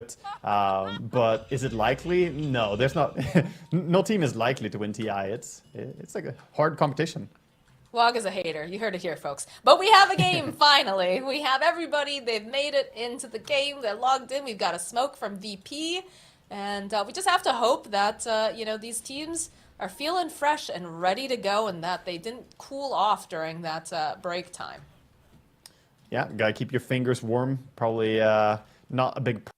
But is it likely? No, there's not. No team is likely to win TI. It's like a hard competition. Wog is a hater. You heard it here, folks. But we have a game, finally. We have everybody. They've made it into the game. They're logged in. We've got a smoke from VP. And we just have to hope that, these teams are feeling fresh and ready to go and that they didn't cool off during that break time. Yeah, gotta keep your fingers warm. Probably not a big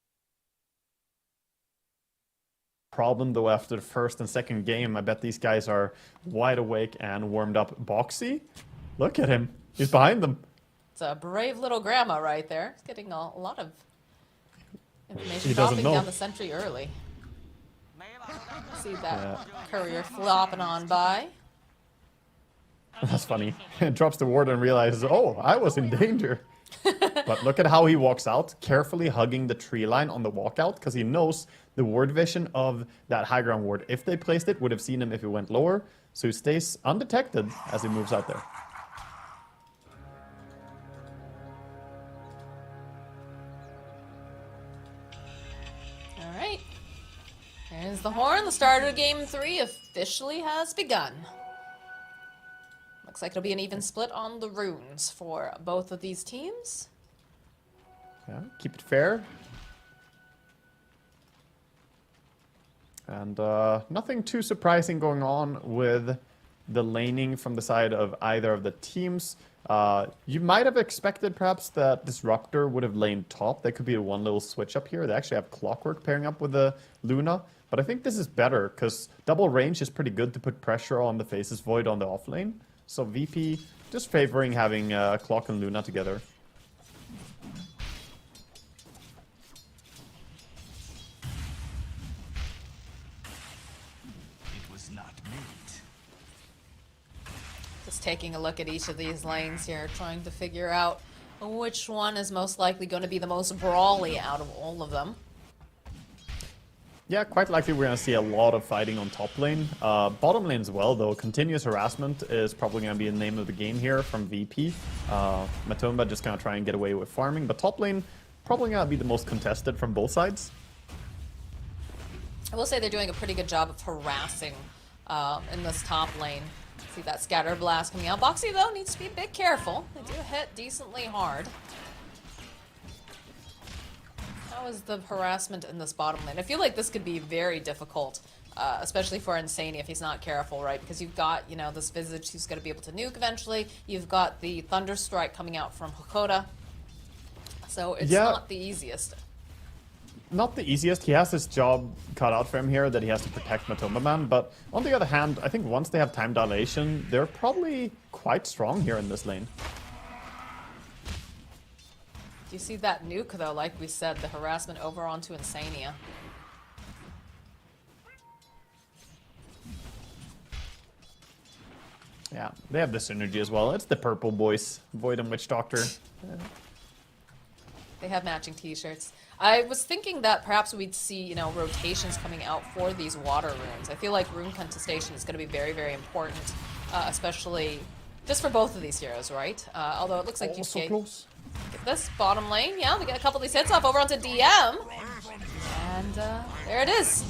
problem, though, after the first and second game. I bet these guys are wide awake and warmed up. Boxy, look at him. He's behind them. It's a brave little grandma right there. He's getting a lot of information. He doesn't know. Down the sentry early. See that courier flopping on by. That's funny. Drops the ward and realizes, oh, I was in danger. But look at how he walks out, carefully hugging the tree line on the walkout, because he knows the ward vision of that high ground ward, if they placed it, would have seen him if he went lower. So he stays undetected as he moves out there. All right. There's the horn. The start of game 3 officially has begun. Looks like it'll be an even split on the runes for both of these teams. Yeah, keep it fair. And nothing too surprising going on with the laning from the side of either of the teams. You might have expected perhaps that Disruptor would have laned top. There could be one little switch up here. They actually have Clockwork pairing up with the Luna. But I think this is better because double range is pretty good to put pressure on the Faceless Void on the off lane. So VP just favoring having Clock and Luna together. Just taking a look at each of these lanes here, trying to figure out which one is most likely going to be the most brawly out of all of them. Yeah, quite likely we're going to see a lot of fighting on top lane. Bottom lane as well, though. Continuous harassment is probably going to be the name of the game here from VP. Matumba just going to try and get away with farming, but top lane probably going to be the most contested from both sides. I will say they're doing a pretty good job of harassing in this top lane. See that scatter blast coming out. Boxy, though, needs to be a bit careful. They do hit decently hard. How is the harassment in this bottom lane? I feel like this could be very difficult, especially for Insane if he's not careful, right? Because you've got, this Visage who's going to be able to nuke eventually. You've got the Thunder Strike coming out from Hakoda. So it's not the easiest. Not the easiest. He has his job cut out for him here that he has to protect Matumba Man. But on the other hand, I think once they have time dilation, they're probably quite strong here in this lane. Do you see that nuke, though? Like we said, the harassment over onto Insania. Yeah, they have the synergy as well. It's the purple boys, Void and Witch Doctor. Yeah. They have matching t-shirts. I was thinking that perhaps we'd see, rotations coming out for these water runes. I feel like rune contestation is going to be very, very important, especially just for both of these heroes, right? Although it looks like you so close. Get this bottom lane. Yeah, they get a couple of these hits off over onto DM. And there it is.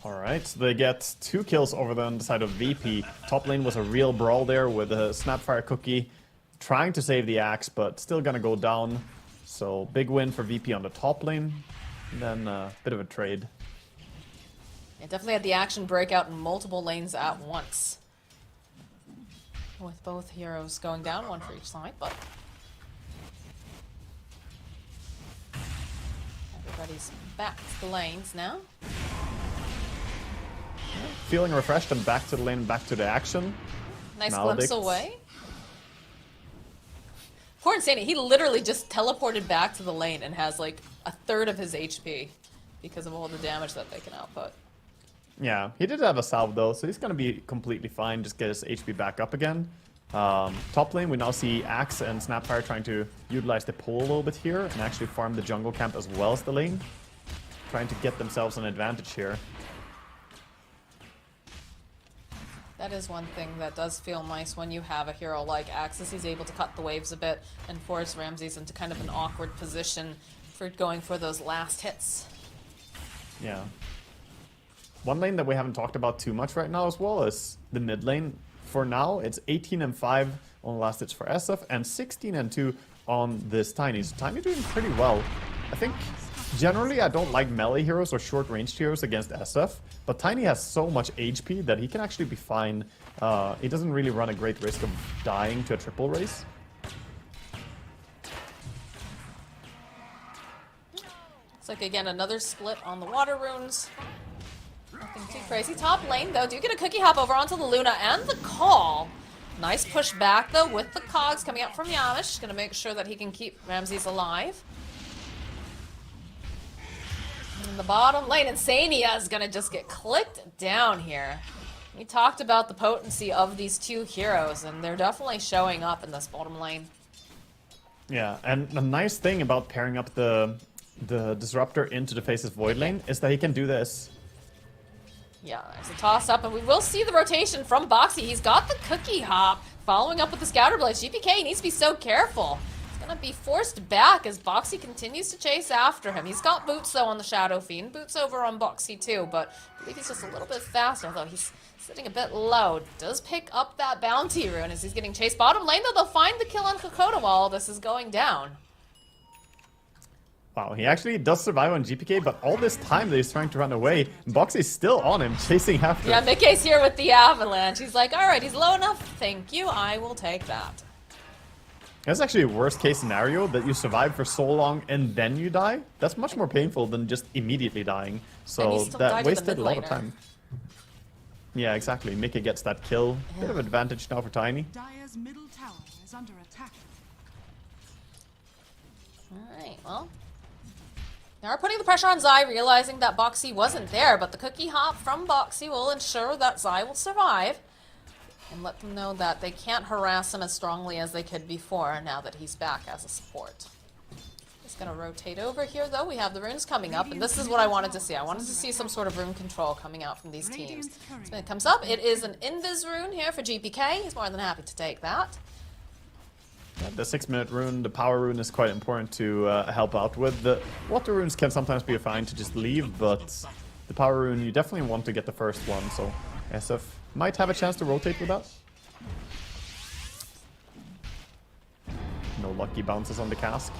Alright, so they get 2 kills over on the side of VP. Top lane was a real brawl there with a Snapfire Cookie trying to save the axe, but still gonna go down. So big win for VP on the top lane. And then a bit of a trade. It definitely had the action breakout in multiple lanes at once. With both heroes going down, one for each side, but everybody's back to the lanes now. Feeling refreshed and back to the lane, back to the action. Nice Maledict. glimpse away. Poor Insane, he literally just teleported back to the lane and has like a third of his HP because of all the damage that they can output. Yeah, he did have a salve though, so he's gonna be completely fine. Just get his HP back up again. Top lane, we now see Axe and Snapfire trying to utilize the pull a little bit here and actually farm the jungle camp as well as the lane. Trying to get themselves an advantage here. That is one thing that does feel nice when you have a hero like Axis. He's able to cut the waves a bit and force Ramses into kind of an awkward position for going for those last hits. Yeah. One lane that we haven't talked about too much right now as well is the mid lane. For now, it's 18-5 on the last hits for SF and 16-2 on this Tiny. So Tiny doing pretty well. I think generally I don't like melee heroes or short-ranged heroes against SF, but Tiny has so much HP that he can actually be fine. He doesn't really run a great risk of dying to a triple race. It's like, again, another split on the water runes. Nothing too crazy. Top lane, though, do get a cookie hop over onto the Luna and the call. Nice push back, though, with the cogs coming up from Yamish. Gonna make sure that he can keep Ramses alive. In the bottom lane, Insania is gonna just get clicked down here. We talked about the potency of these two heroes, and they're definitely showing up in this bottom lane. Yeah, and the nice thing about pairing up the Disruptor into the Face's Void lane is that he can do this. Yeah, there's a toss up, and we will see the rotation from Boxy. He's got the cookie hop, following up with the Scouter Blade. GPK needs to be so careful. He's gonna be forced back as Boxy continues to chase after him. He's got Boots, though, on the Shadow Fiend. Boots over on Boxy, too, but I believe he's just a little bit faster, though. He's sitting a bit low. Does pick up that bounty rune as he's getting chased. Bottom lane, though, they'll find the kill on Kokoda while all this is going down. Wow, he actually does survive on GPK, but all this time that he's trying to run away, Boxy's still on him, chasing after Yeah, him. Mickey's here with the avalanche. He's like, alright, he's low enough. Thank you, I will take that. That's actually a worst case scenario, that you survive for so long and then you die. That's much more painful than just immediately dying. So that wasted a lot of time. Yeah, exactly. Mickey gets that kill. Yeah. Bit of advantage now for Tiny. Dire's middle tower is under attack. Alright, well. They are putting the pressure on Zai, realizing that Boxy wasn't there, but the cookie hop from Boxy will ensure that Zai will survive. And let them know that they can't harass him as strongly as they could before, now that he's back as a support. Just gonna rotate over here, though. We have the runes coming up, and this is what I wanted to see. I wanted to see some sort of rune control coming out from these teams. So when it comes up, it is an Invis rune here for GPK. He's more than happy to take that. Yeah, the 6-minute rune, the power rune is quite important to help out with. The water runes can sometimes be fine to just leave, but the power rune, you definitely want to get the first one, so SF might have a chance to rotate with that. No lucky bounces on the cask.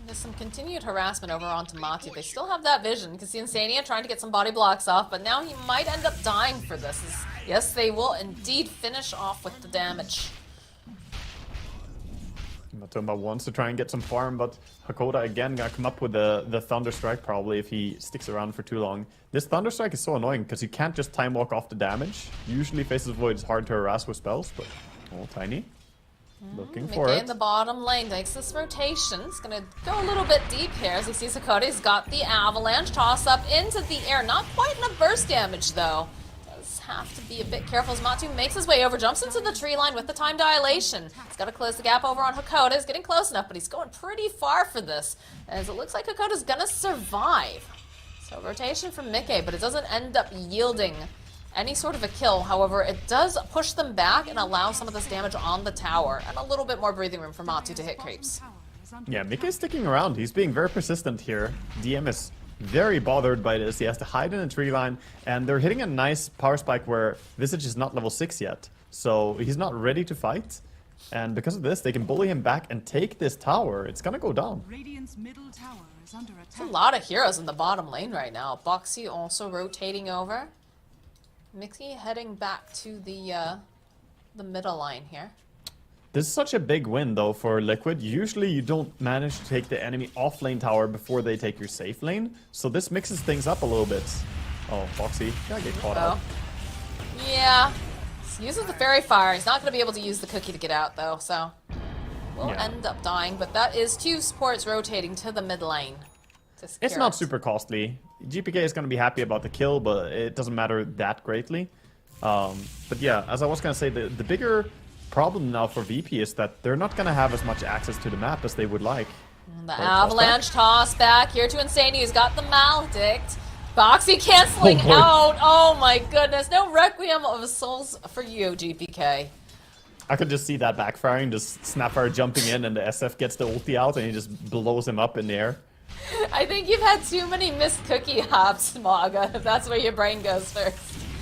There's some continued harassment over onto Mati. They still have that vision. You can see Insania trying to get some body blocks off, but now he might end up dying for this. Yes, they will indeed finish off with the damage. Matumba wants to try and get some farm, but Hakoda again gonna come up with the Thunder Strike probably if he sticks around for too long. This Thunder Strike is so annoying because you can't just time walk off the damage. Usually Faces Void is hard to harass with spells, but Tiny. Looking for Mickey it. in the bottom lane takes this rotation. He's gonna go a little bit deep here as he sees Hakoda. He's got the avalanche toss up into the air. Not quite enough burst damage though. Does have to be a bit careful as Matu makes his way over, jumps into the tree line with the time dilation. He's got to close the gap over on Hakoda. He's getting close enough, but he's going pretty far for this, as it looks like Hakoda's gonna survive. So rotation from Mickey, but it doesn't end up yielding any sort of a kill. However, it does push them back and allow some of this damage on the tower and a little bit more breathing room for Matu to hit creeps. Yeah, Mickey's sticking around. He's being very persistent here. DM is very bothered by this. He has to hide in a tree line, and they're hitting a nice power spike where Visage is not level 6 yet. So he's not ready to fight. And because of this, they can bully him back and take this tower. It's gonna go down. Radiant's middle tower is under attack. There's a lot of heroes in the bottom lane right now. Boxy also rotating over. Mickey heading back to the middle line here. This is such a big win, though, for Liquid. Usually you don't manage to take the enemy off lane tower before they take your safe lane. So this mixes things up a little bit. Oh, Foxy. Gotta get caught out. Yeah. He uses the Fairy Fire. He's not going to be able to use the cookie to get out, though, so we'll end up dying. But that is two supports rotating to the mid lane. It's not super costly. GPK is going to be happy about the kill, but it doesn't matter that greatly. But yeah, as I was going to say, the bigger problem now for VP is that they're not going to have as much access to the map as they would like. The avalanche toss back here to Insania, who's got the Maledict. Boxy canceling Oh, boy. out. Oh my goodness. No Requiem of Souls for you, GPK. I could just see that backfiring, just Snapfire jumping in and the SF gets the ulti out and he just blows him up in the air. I think you've had too many missed cookie hops, Maga, if that's where your brain goes first.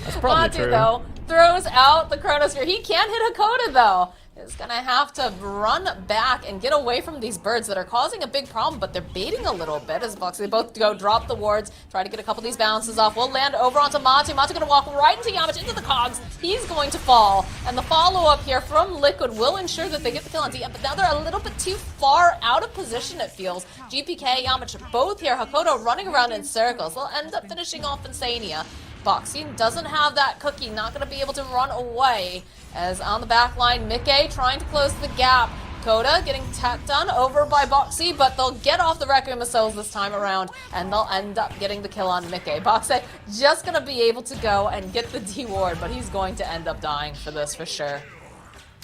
That's probably Monty, true. though, throws out the Chronosphere. He can't hit Hakoda, though. He's gonna have to run back and get away from these birds that are causing a big problem, but they're baiting a little bit as Boxy. They both go drop the wards, try to get a couple of these bounces off. We'll land over onto Matu. Matu gonna walk right into Yamcha, into the cogs. He's going to fall. And the follow-up here from Liquid will ensure that they get the kill on DM, but now they're a little bit too far out of position, it feels. GPK, Yamcha, both here. Hakoda running around in circles. They'll end up finishing off Insania. Boxy doesn't have that cookie, not going to be able to run away. As on the back line, Mickey trying to close the gap. Coda getting tapped done over by Boxy, but they'll get off the Requiem of Souls this time around, and they'll end up getting the kill on Mickey. Boxy just going to be able to go and get the D-ward, but he's going to end up dying for this for sure.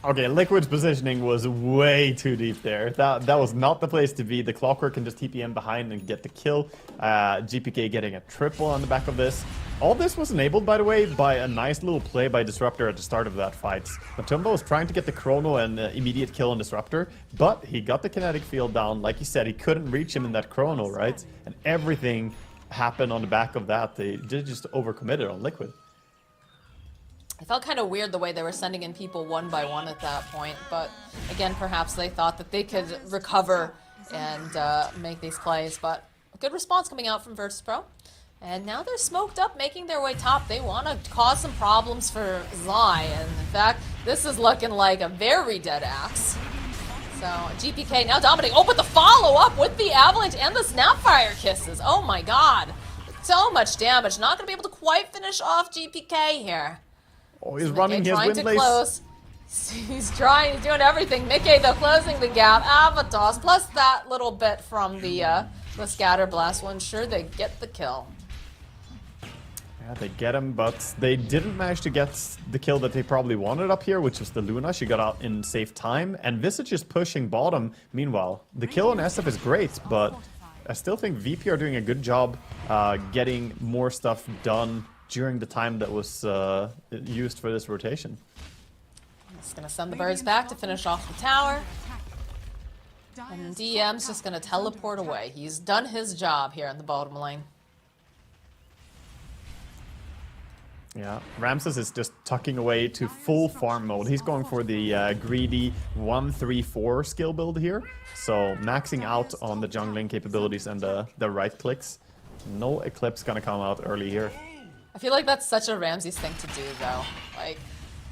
Okay, Liquid's positioning was way too deep there. That was not the place to be. The Clockwork can just TP in behind and get the kill. GPK getting a triple on the back of this. All this was enabled, by the way, by a nice little play by Disruptor at the start of that fight. Matumbo was trying to get the Chrono and immediate kill on Disruptor, but he got the kinetic field down. Like he said, he couldn't reach him in that Chrono, right? And everything happened on the back of that. They just overcommitted on Liquid. It felt kind of weird the way they were sending in people one by one at that point, but again, perhaps they thought that they could recover and make these plays, but a good response coming out from Virtus.pro. And now they're smoked up, making their way top. They want to cause some problems for Zai, and in fact, this is looking like a very dead axe. So GPK now dominating. Oh, but the follow-up with the Avalanche and the Snapfire kisses. Oh my god. So much damage. Not going to be able to quite finish off GPK here. Oh, he's running his wind lace. Close. He's doing everything. Mickey, though, closing the gap. Avatos, plus that little bit from the Scatter Blast will ensure they get the kill. Yeah, they get him, but they didn't manage to get the kill that they probably wanted up here, which was the Luna. She got out in safe time, and Visage is pushing bottom. Meanwhile, the kill on SF is great, but I still think VP are doing a good job getting more stuff done during the time that was used for this rotation. It's going to send the birds back to finish off the tower. And DM's just going to teleport away. He's done his job here in the bottom lane. Yeah, Ramses is just tucking away to full farm mode. He's going for the greedy 1-3-4 skill build here. So maxing out on the jungling capabilities and the right clicks. No Eclipse gonna come out early here. I feel like that's such a Ramses thing to do, though. Like,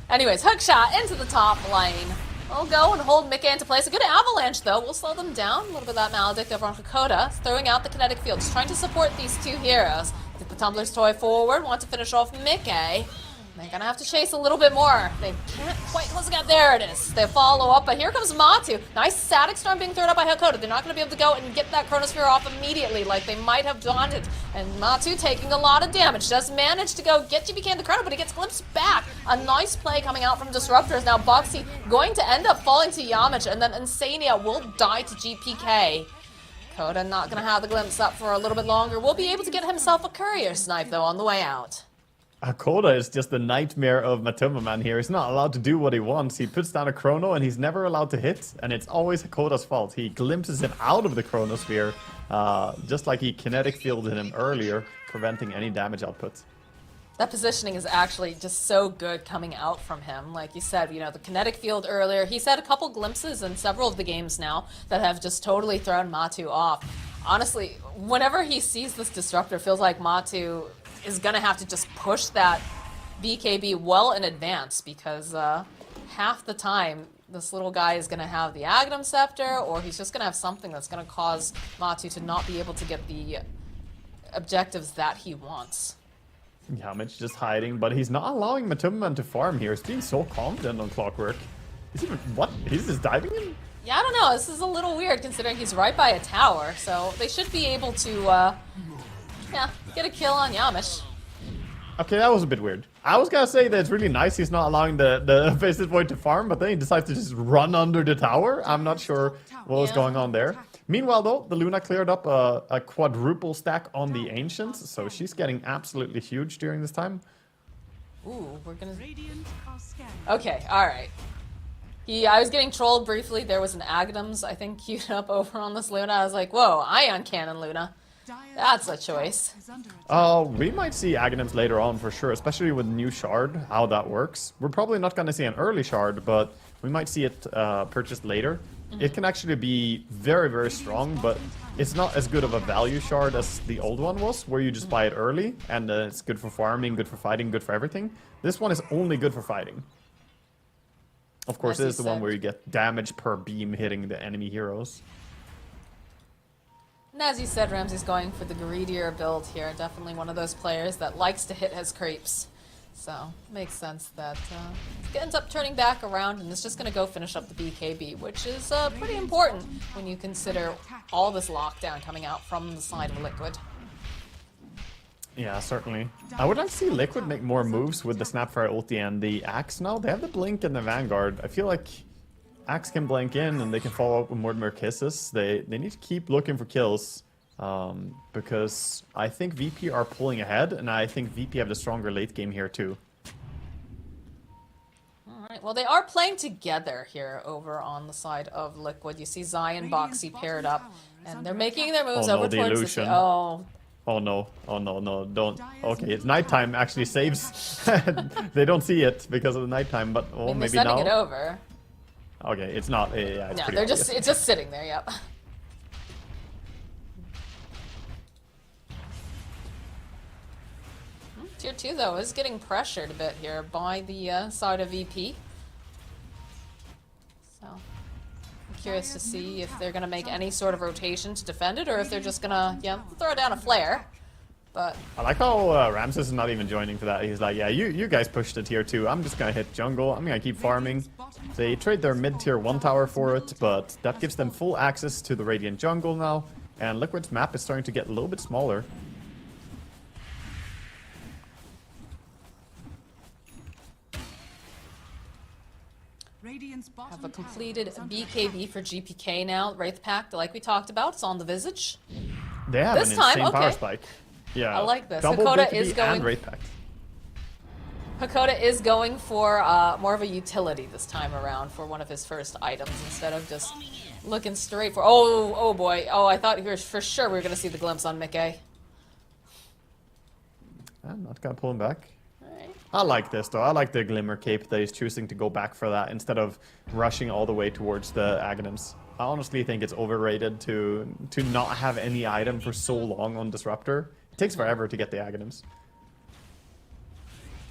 anyways, hook shot into the top lane. We'll go and hold Mickey into place. A good avalanche, though. We'll slow them down. A little bit of that Maledict over on Hakoda. Throwing out the kinetic field. Just trying to support these two heroes. Get the Tumbler's Toy forward. Want to finish off Mickey. They're going to have to chase a little bit more. They can't quite close it out. There it is. They follow up, but here comes Matu. Nice Static Storm being thrown out by Hakoda. They're not going to be able to go and get that Chronosphere off immediately like they might have wanted. And Matu taking a lot of damage. Does manage to go get GPK in the Chrono, but he gets glimpsed back. A nice play coming out from Disruptors. Now Boxy going to end up falling to Yamcha, and then Insania will die to GPK. Coda not going to have the glimpse up for a little bit longer. Will be able to get himself a courier snipe, though, on the way out. Hakoda is just the nightmare of Matumba Man here. He's not allowed to do what he wants. He puts down a Chrono and he's never allowed to hit. And it's always Hakoda's fault. He glimpses him out of the Chronosphere, just like he kinetic fielded him earlier, preventing any damage output. That positioning is actually just so good coming out from him. Like you said, you know, the kinetic field earlier. He's had a couple glimpses in several of the games now that have just totally thrown Matu off. Honestly, whenever he sees this Disruptor, it feels like Matu is going to have to just push that BKB well in advance, because half the time this little guy is going to have the Aghanim Scepter, or he's just going to have something that's going to cause Matu to not be able to get the objectives that he wants. Yamich just hiding, but he's not allowing Matumba Man to farm here. He's being so confident on Clockwork. What? He's just diving in? Yeah, I don't know. This is a little weird considering he's right by a tower, so they should be able to, yeah, get a kill on Yamish. Okay, that was a bit weird. I was gonna say that it's really nice he's not allowing the Faceless Void to farm, but then he decides to just run under the tower. I'm not sure what was going on there. Meanwhile, though, the Luna cleared up a quadruple stack on the Ancients, so she's getting absolutely huge during this time. Ooh, we're gonna... Radiant are scanning. Okay, alright. I was getting trolled briefly. There was an Agnums, I think, queued up over on this Luna. I was like, whoa, Ion Cannon Luna. That's a choice. Is under attack. We might see Aghanims later on for sure, especially with new shard, how that works. We're probably not going to see an early shard, but we might see it purchased later. It can actually be very, very strong, but it's not as good of a value shard as the old one was, where you just buy it early, and it's good for farming, good for fighting, good for everything. This one is only good for fighting. Of course, As it is you the one said. where you get damage per beam hitting the enemy heroes. And as you said, Ramsey's going for the greedier build here. Definitely one of those players that likes to hit his creeps. So, makes sense that he ends up turning back around and is just going to go finish up the BKB, which is pretty important when you consider all this lockdown coming out from the side of Liquid. Yeah, certainly. I would like to see Liquid make more moves with the Snapfire ulti and the Axe now. They have the Blink and the Vanguard. I feel like Axe can blink in and they can follow up with more and more kisses. They need to keep looking for kills because I think VP are pulling ahead, and I think VP have the stronger late game here too. Alright, well they are playing together here over on the side of Liquid. You see Zion, Boxy paired up, and they're making their moves Oh no, over the towards illusion. the... Oh, Oh no, oh no, no, don't. Okay, it's nighttime actually saves. They don't see it because of the nighttime, but I oh, mean, they're maybe sending now. it over. Okay, it's not. Yeah, it's No, pretty they're obvious. it's just sitting there, yep. Tier 2, though, is getting pressured a bit here by the side of VP. So, I'm curious to see if they're going to make any sort of rotation to defend it, or if they're just going to, yeah, throw down a flare. But I like how Ramses is not even joining for that. He's like, yeah, you guys pushed it tier 2. I'm just gonna hit jungle. I'm gonna keep farming. They trade their mid-tier 1 tower for it, but that gives them full access to the Radiant jungle now. And Liquid's map is starting to get a little bit smaller. Radiant's bottom have a tower completed is under BKB for GPK now. Wraith Pact, like we talked about, it's on the Visage. They have This an time, insane power okay. spike. Yeah, I like this. Double Hakoda BKB is going- and Wraith Pact. Hakoda is going for more of a utility this time around for one of his first items instead of just looking straight for... Oh boy. Oh, I thought for sure we were going to see the glimpse on Mickey. I'm not gonna pull him back. Alright. I like this though. I like the Glimmer Cape that he's choosing to go back for that instead of rushing all the way towards the Aghanims. I honestly think it's overrated to not have any item for so long on Disruptor. It takes forever to get the Aghanims.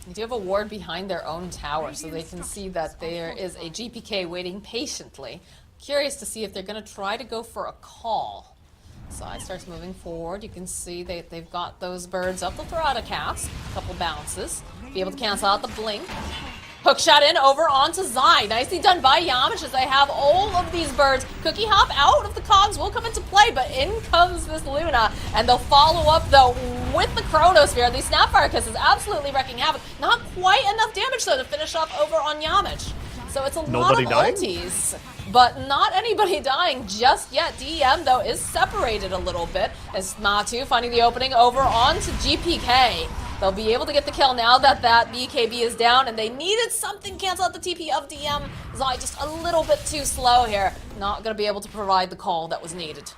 They do have a ward behind their own tower, so they can see that there is a GPK waiting patiently. Curious to see if they're going to try to go for a call. Side starts moving forward. You can see they've got those birds up. They'll throw out a cast, a couple bounces, be able to cancel out the blink. Hook shot in over onto Zai. Nicely done by Yamish as they have all of these birds. Cookie Hop out of the cogs will come into play, but in comes this Luna, and they'll follow up though with the Chronosphere. The Snapfire Kiss is absolutely wrecking havoc. Not quite enough damage though to finish up over on Yamish. So it's a lot Nobody of dying? ultis, but not anybody dying just yet. DEM though is separated a little bit as Natu finding the opening over onto GPK. They'll be able to get the kill now that that BKB is down, and they needed something to cancel out the TP of DM. Zai just a little bit too slow here. Not going to be able to provide the call that was needed.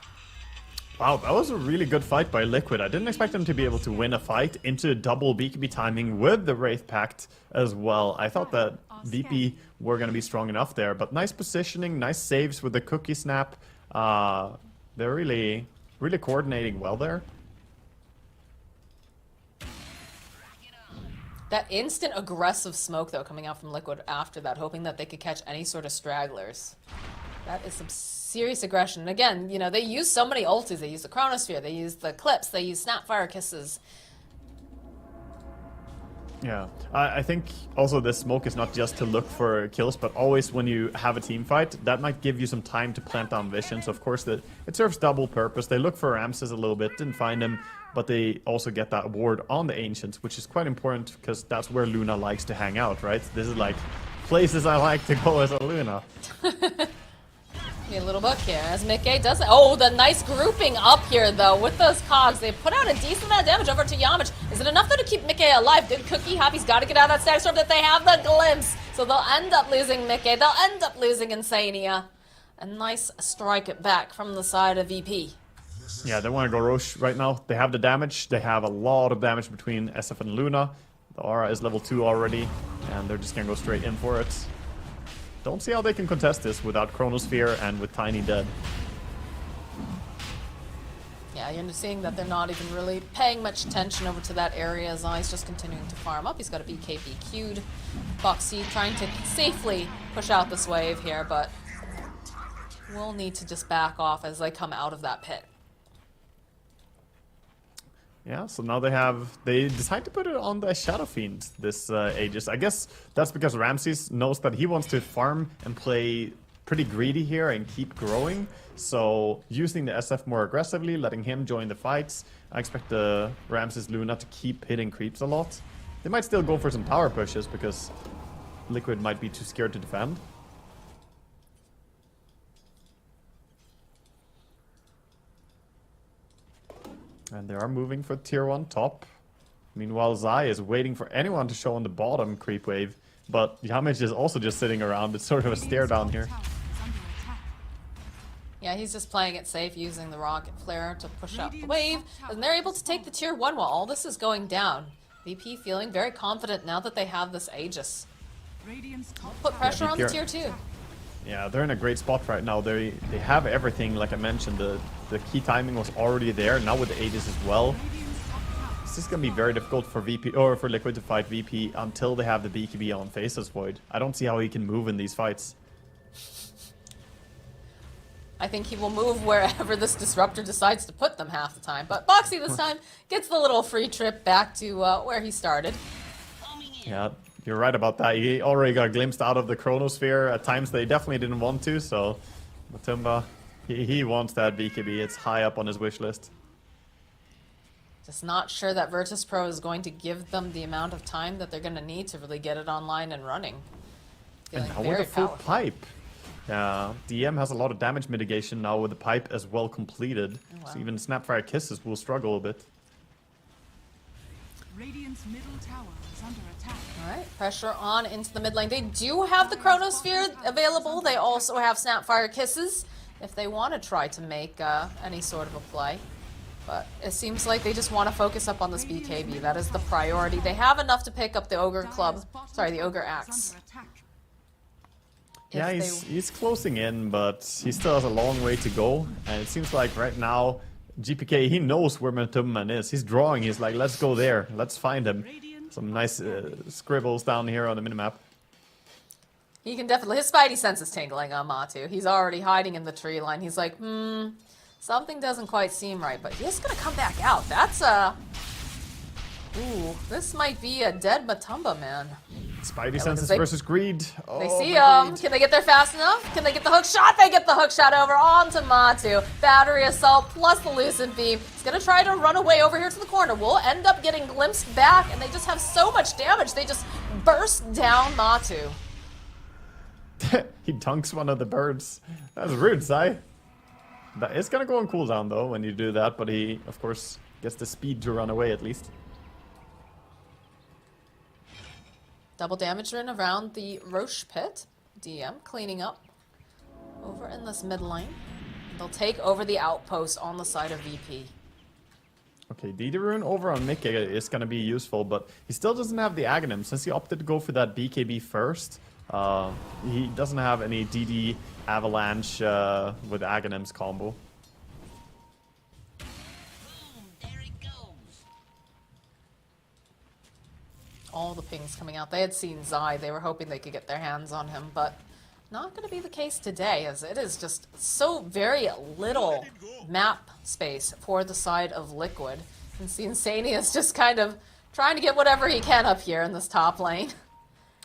Wow, that was a really good fight by Liquid. I didn't expect them to be able to win a fight into double BKB timing with the Wraith Pact as well. I thought that VP were going to be strong enough there, but nice positioning, nice saves with the cookie snap. They're really coordinating well there. That instant aggressive smoke, though, coming out from Liquid after that, hoping that they could catch any sort of stragglers. That is some serious aggression. And again, you know, they use so many ultis. They use the Chronosphere, they use the Clips, they use Snapfire Kisses. Yeah, I think also this smoke is not just to look for kills, but always when you have a team fight, that might give you some time to plant down vision. So of course it serves double purpose. They look for Ramses a little bit, didn't find him, but they also get that ward on the Ancients, which is quite important because that's where Luna likes to hang out, right? This is like places I like to go as a Luna. A little book here as Mickey does it. Oh, the nice grouping up here though with those cogs. They put out a decent amount of damage over to Yamich. Is it enough though to keep Mickey alive? Good cookie. Happy's got to get out of that static storm that they have the glimpse. So they'll end up losing Mickey. They'll end up losing Insania. A nice strike back from the side of VP. Yeah, they want to go Roche right now. They have the damage. They have a lot of damage between SF and Luna. The aura is level 2 already, and they're just going to go straight in for it. Don't see how they can contest this without Chronosphere and with Tiny dead. Yeah, you're seeing that they're not even really paying much attention over to that area as I's just continuing to farm up. He's got a BKB queued. Boxy trying to safely push out this wave here, but we'll need to just back off as they come out of that pit. Yeah, so now they decide to put it on the Shadow Fiend, this Aegis. I guess that's because Ramses knows that he wants to farm and play pretty greedy here and keep growing. So using the SF more aggressively, letting him join the fights. I expect the Ramses Luna to keep hitting creeps a lot. They might still go for some tower pushes because Liquid might be too scared to defend. And they are moving for tier 1 top. Meanwhile, Zai is waiting for anyone to show on the bottom creep wave. But Yamich is also just sitting around. It's sort of a stare down here. Yeah, he's just playing it safe, using the rocket flare to push out the wave. And they're able to take the tier 1 while all this is going down. VP feeling very confident now that they have this Aegis. Put pressure on the tier 2. Yeah, they're in a great spot right now. They have everything, like I mentioned. The key timing was already there. Now with the Aegis as well. It's just gonna be very difficult for VP or for Liquid to fight VP until they have the BKB on Faceless Void. I don't see how he can move in these fights. I think he will move wherever this disruptor decides to put them half the time. But Boxy this time gets the little free trip back to where he started. Yeah, you're right about that. He already got glimpsed out of the Chronosphere. At times they definitely didn't want to, so Matumba, he wants that BKB. It's high up on his wish list. Just not sure that Virtus.pro is going to give them the amount of time that they're going to need to really get it online and running. And Feeling now very with a full powerful. pipe. Yeah, DM has a lot of damage mitigation now with the pipe as well completed. Oh, wow. So even Snapfire Kisses will struggle a bit. Radiant's middle tower is under attack. Alright, pressure on into the mid lane. They do have the Chronosphere available. They also have Snapfire Kisses if they want to try to make any sort of a play. But it seems like they just want to focus up on this BKB. That is the priority. They have enough to pick up the Ogre Club. Sorry, the Ogre Axe. Yeah, If he's closing in, but he still has a long way to go. And it seems like right now, GPK, he knows where Matumman is. He's drawing. He's like, let's go there. Let's find him. Some nice scribbles down here on the minimap. He can definitely, his spidey sense is tingling on Matu. He's already hiding in the tree line. He's like, something doesn't quite seem right, but he's gonna come back out. That's ooh, this might be a dead Matumba, man. Spidey senses versus greed. Oh, They see my him. greed. Can they get there fast enough? Can they get the hook shot? They get the hook shot over onto Matu. Battery assault plus the Lucent Beam. He's gonna try to run away over here to the corner. We'll end up getting glimpsed back, and they just have so much damage. They just burst down Matu. He dunks one of the birds. That's rude, Sai. It's gonna go on cooldown though when you do that, but he, of course, gets the speed to run away at least. Double damage run around the Roche pit. DM cleaning up over in this mid lane. They'll take over the outpost on the side of VP. Okay, DD Rune over on Mickey is gonna be useful, but he still doesn't have the Aghanim. Since he opted to go for that BKB first, he doesn't have any DD Avalanche with Aghanim's combo. All the pings coming out. They had seen Zai. They were hoping they could get their hands on him, but not going to be the case today, as it is just so very little map space for the side of Liquid. And see, Insania is just kind of Trying to get whatever he can up here in this top lane.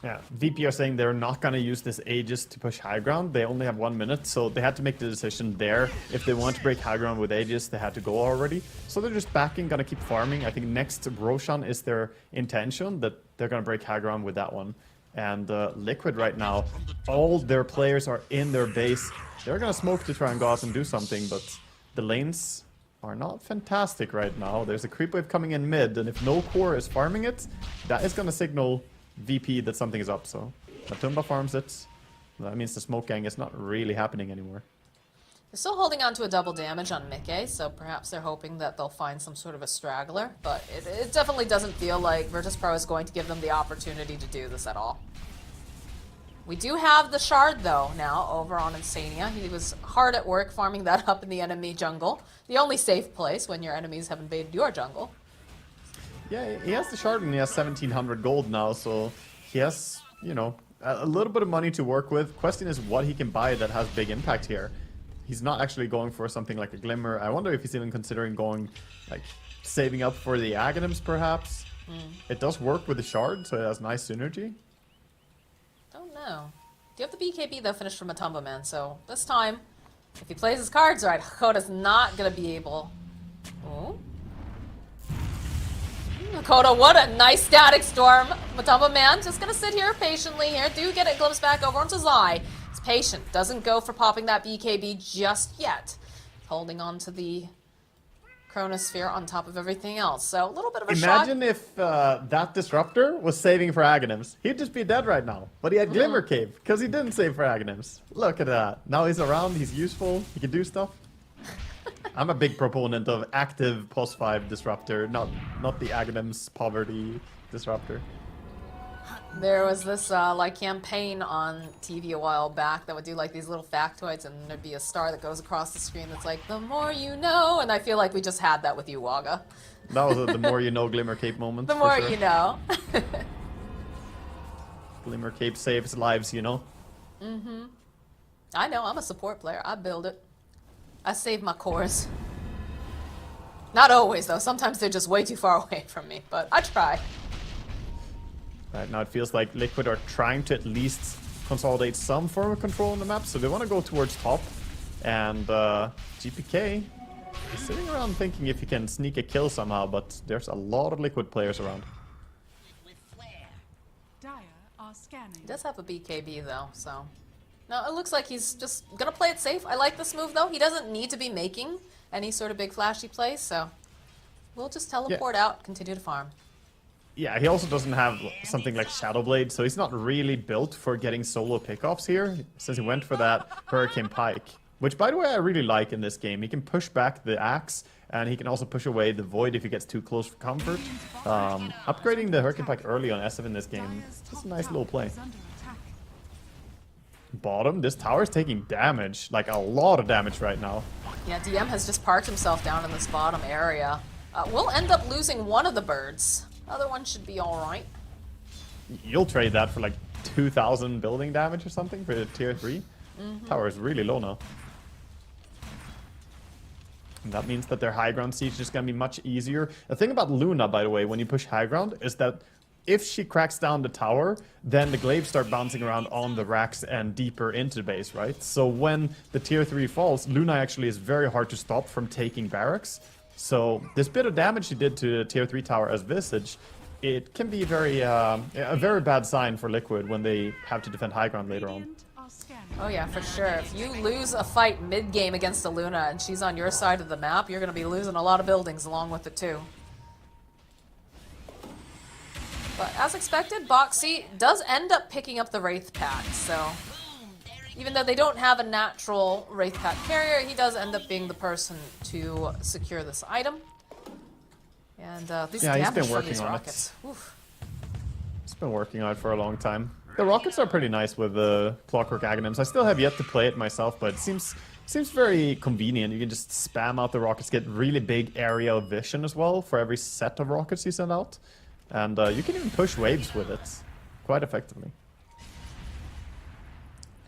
Yeah, VP are saying they're not going to use this Aegis to push high ground. They only have 1 minute, so they had to make the decision there. If they want to break high ground with Aegis, they had to go already. So they're just backing, going to keep farming. I think next Roshan is their intention, that they're going to break high ground with that one. And Liquid right now, all their players are in their base. They're going to smoke to try and go out and do something, but the lanes are not fantastic right now. There's a creep wave coming in mid, and if no core is farming it, that is going to signal VP that something is up. So Matumba farms it. That means the smoke gang is not really happening anymore. They're still holding on to a double damage on Mickey, so perhaps they're hoping that they'll find some sort of a straggler, but it definitely doesn't feel like Virtus.pro is going to give them the opportunity to do this at all. We do have the shard, though, now over on Insania. He was hard at work farming that up in the enemy jungle. The only safe place when your enemies have invaded your jungle. Yeah, he has the shard and he has 1700 gold now, so he has, you know, a little bit of money to work with. Question is what he can buy that has big impact here. He's not actually going for something like a Glimmer. I wonder if he's even considering going, like, saving up for the Aghanims, perhaps. It does work with the shard, so it has nice synergy. Don't know. Do you have the BKB, though, finished from Matumba Man? So this time, if he plays his cards right, Hakoda's not going to be able... Oh. Hakoda, what a nice static storm. Matumba Man just going to sit here patiently here. Do get it glimpse back over onto Zai. He's patient. Doesn't go for popping that BKB just yet. Holding on to the Chronosphere on top of everything else. So a little bit of a shock. Imagine if that Disruptor was saving for Aghanims. He'd just be dead right now. But he had Glimmer Cave, because he didn't save for Aghanims. Look at that. Now he's around, he's useful, he can do stuff. I'm a big proponent of active +5 Disruptor, not the Aghanims poverty Disruptor. There was this like campaign on TV a while back that would do like these little factoids, and there'd be a star that goes across the screen that's like, the more you know, and I feel like we just had that with you, Waga. That was the more you know Glimmer Cape moment. The more you know. Glimmer Cape saves lives, you know? I know, I'm a support player. I build it. I save my cores. Not always, though. Sometimes they're just way too far away from me, but I try. Right now it feels like Liquid are trying to at least consolidate some form of control on the map, so they want to go towards top. And GPK is sitting around thinking if he can sneak a kill somehow, but there's a lot of Liquid players around. Dire are scanning. He does have a BKB, though, so... No, it looks like he's just gonna play it safe. I like this move, though. He doesn't need to be making any sort of big flashy plays, so... We'll just teleport out, continue to farm. Yeah, he also doesn't have something like Shadow Blade, so he's not really built for getting solo pickoffs here, since he went for that Hurricane Pike. Which, by the way, I really like in this game. He can push back the Axe, and he can also push away the Void if he gets too close for comfort. Upgrading the Hurricane Pike early on SF in this game is a nice little play. Bottom, this tower is taking damage, like a lot of damage right now. Yeah, DM has just parked himself down in this bottom area. We'll end up losing one of the birds. Other one should be alright. You'll trade that for like 2,000 building damage or something for tier 3? Tower is really low now. And that means that their high ground siege is going to be much easier. The thing about Luna, by the way, when you push high ground, is that if she cracks down the tower, then the glaives start bouncing around on the racks and deeper into the base, right? So when the tier 3 falls, Luna actually is very hard to stop from taking barracks. So this bit of damage she did to the tier 3 tower as Visage, it can be very a very bad sign for Liquid when they have to defend high ground later on. Oh yeah, for sure. If you lose a fight mid-game against a Luna and she's on your side of the map, you're going to be losing a lot of buildings along with it too. But as expected, Boxy does end up picking up the Wraith Pack, so... Even though they don't have a natural Wraith Pack carrier, he does end up being the person to secure this item. And these damage from these rockets. Oof. He's been working on it for a long time. The rockets are pretty nice with the Clockwork Aghanims. I still have yet to play it myself, but it seems very convenient. You can just spam out the rockets, get really big area of vision as well for every set of rockets you send out. And you can even push waves with it quite effectively.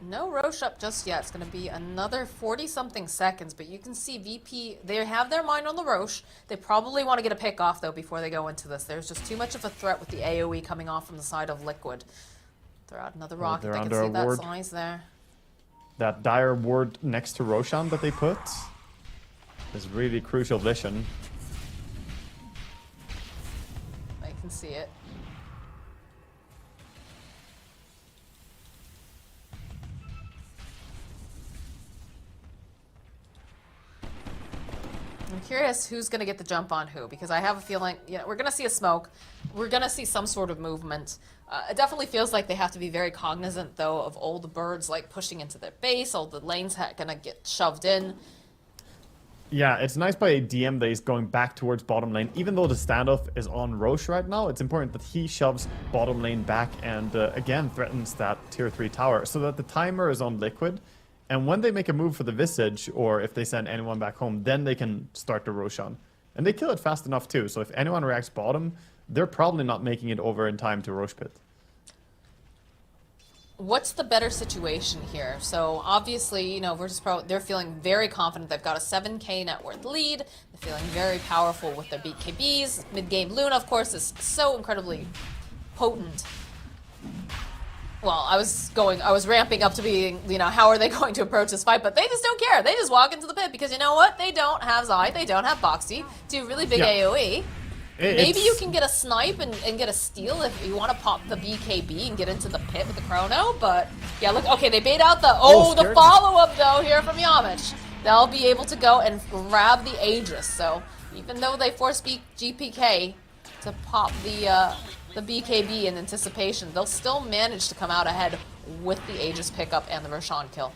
No Roche up just yet. It's going to be another 40-something seconds, but you can see VP, they have their mind on the Roche. They probably want to get a pick off, though, before they go into this. There's just too much of a threat with the AoE coming off from the side of Liquid. Throw out another rocket. they're They can under see a that ward. size there. That dire ward next to Roshan that they put is really crucial vision. I can see it. I'm curious who's going to get the jump on who, because I have a feeling, we're going to see a smoke. We're going to see some sort of movement. It definitely feels like they have to be very cognizant, though, of all the birds, like, pushing into their base. All the lanes going to get shoved in. Yeah, it's nice by DM that he's going back towards bottom lane. Even though the standoff is on Roche right now, it's important that he shoves bottom lane back and, again, threatens that tier 3 tower so that the timer is on Liquid. And when they make a move for the Visage, or if they send anyone back home, then they can start the Roshan. And they kill it fast enough too, so if anyone reacts bottom, they're probably not making it over in time to Roche Pit. What's the better situation here? So obviously, Virtus.pro, they're feeling very confident. They've got a 7k net worth lead. They're feeling very powerful with their BKBs. Mid-game Luna, of course, is so incredibly potent. Well, I was ramping up to being, how are they going to approach this fight? But they just don't care. They just walk into the pit because you know what? They don't have Zai, they don't have Boxy, do really big AoE. Maybe you can get a snipe and get a steal if you want to pop the BKB and get into the pit with the Chrono, but yeah, look, okay, they bait out the the follow-up though here from Yamich. They'll be able to go and grab the Aegis, so even though they force GPK to pop the BKB in anticipation, they'll still manage to come out ahead with the Aegis pickup and the Roshan kill.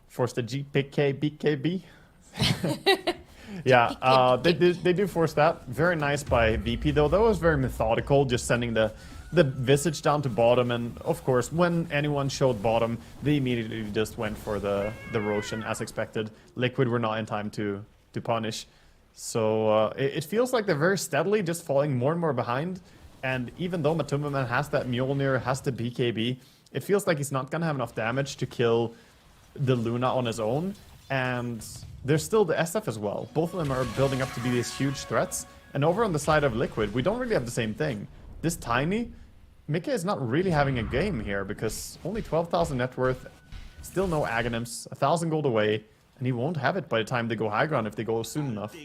Force the GPK, BKB. Yeah, they do force that. Very nice by VP, though. That was very methodical, just sending the Visage down to bottom. And, of course, when anyone showed bottom, they immediately just went for the Roshan, as expected. Liquid were not in time to punish. So it feels like they're very steadily just falling more and more behind. And even though Matumbaman has that Mjolnir, has the BKB, it feels like he's not going to have enough damage to kill the Luna on his own. And there's still the SF as well. Both of them are building up to be these huge threats. And over on the side of Liquid, we don't really have the same thing. This Tiny, Mika is not really having a game here because only 12,000 net worth, still no Aghanims, 1,000 gold away, and he won't have it by the time they go high ground if they go soon enough.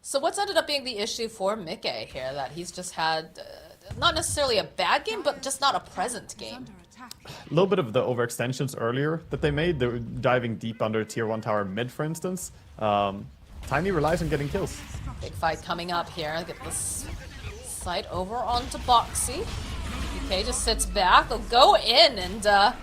So what's ended up being the issue for Mika here? That he's just had, not necessarily a bad game, but just not a present game. A little bit of the overextensions earlier that they made. They were diving deep under tier 1 tower mid, for instance. Tiny relies on getting kills. Big fight coming up here. Get this site over onto Boxy. BK just sits back. They'll go in and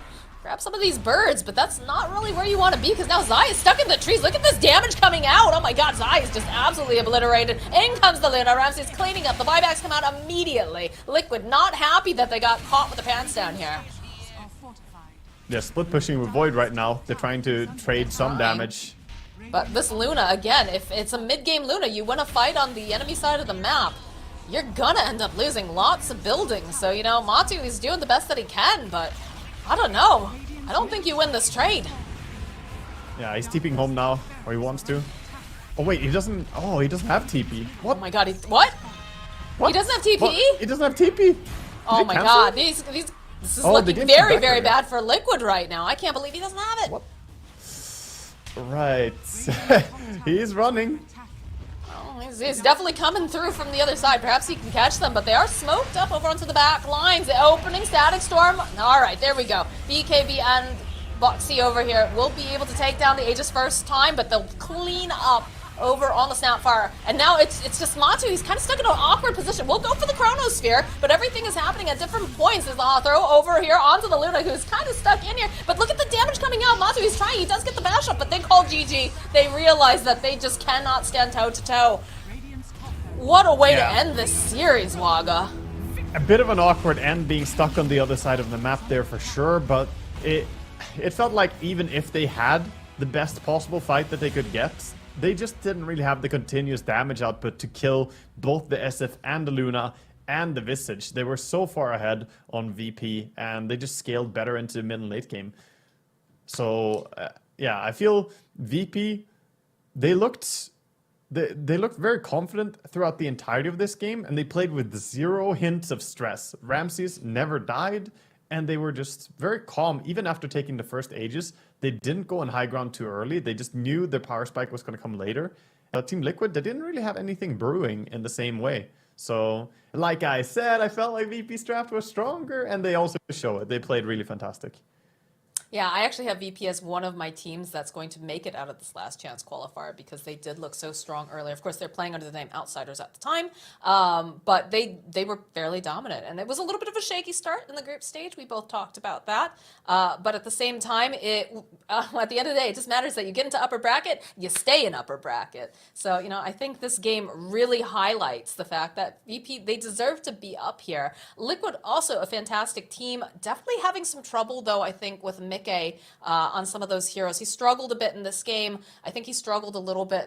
grab some of these birds, but that's not really where you want to be because now Zai is stuck in the trees. Look at this damage coming out. Oh my god, Zai is just absolutely obliterated. In comes the Luna. Ramsey's cleaning up. The buybacks come out immediately. Liquid not happy that they got caught with the pants down here. They're split pushing with Void right now. They're trying to trade some damage. But this Luna, again, if it's a mid-game Luna, you win a fight on the enemy side of the map, you're gonna end up losing lots of buildings. So, Matu is doing the best that he can, but I don't know. I don't think you win this trade. Yeah, he's TPing home now, or he wants to. Oh wait, he doesn't. Oh, he doesn't have TP. What? Oh my god, what? He doesn't have TP? What? He doesn't have TP. Oh my god, this is looking very, very bad for Liquid right now. I can't believe he doesn't have it. What? Right. He's running. Oh, he's definitely coming through from the other side. Perhaps he can catch them, but they are smoked up over onto the back lines. The opening Static Storm. All right, there we go. BKB and Boxy over here will be able to take down the Aegis first time, but they'll clean up over on the Snapfire. And now it's just Matu. He's kind of stuck in an awkward position. We'll go for the Chronosphere, but everything is happening at different points. There's a throw over here onto the Luna, who's kind of stuck in here. But look at the damage coming out. Matu, he's trying. He does get the bash up, but they call GG. They realize that they just cannot stand toe-to-toe. What a way to end this series, Waga. A bit of an awkward end being stuck on the other side of the map there for sure, but it felt like even if they had the best possible fight that they could get, they just didn't really have the continuous damage output to kill both the SF and the Luna and the Visage. They were so far ahead on VP, and they just scaled better into mid and late game. So yeah, I feel VP, they looked very confident throughout the entirety of this game, and they played with zero hints of stress. Ramses never died, and they were just very calm. Even after taking the first Aegis, they didn't go on high ground too early. They just knew the power spike was going to come later. Team Liquid, they didn't really have anything brewing in the same way. So, like I said, I felt like VP's draft was stronger, and they also show it. They played really fantastic. Yeah, I actually have VP as one of my teams that's going to make it out of this last chance qualifier because they did look so strong earlier. Of course, they're playing under the name Outsiders at the time, but they were fairly dominant. And it was a little bit of a shaky start in the group stage. We both talked about that. But at the same time, at the end of the day, it just matters that you get into upper bracket, you stay in upper bracket. So, I think this game really highlights the fact that VP, they deserve to be up here. Liquid, also a fantastic team. Definitely having some trouble, though, I think, with Mickey on some of those heroes. He struggled a bit in this game. I think he struggled a little bit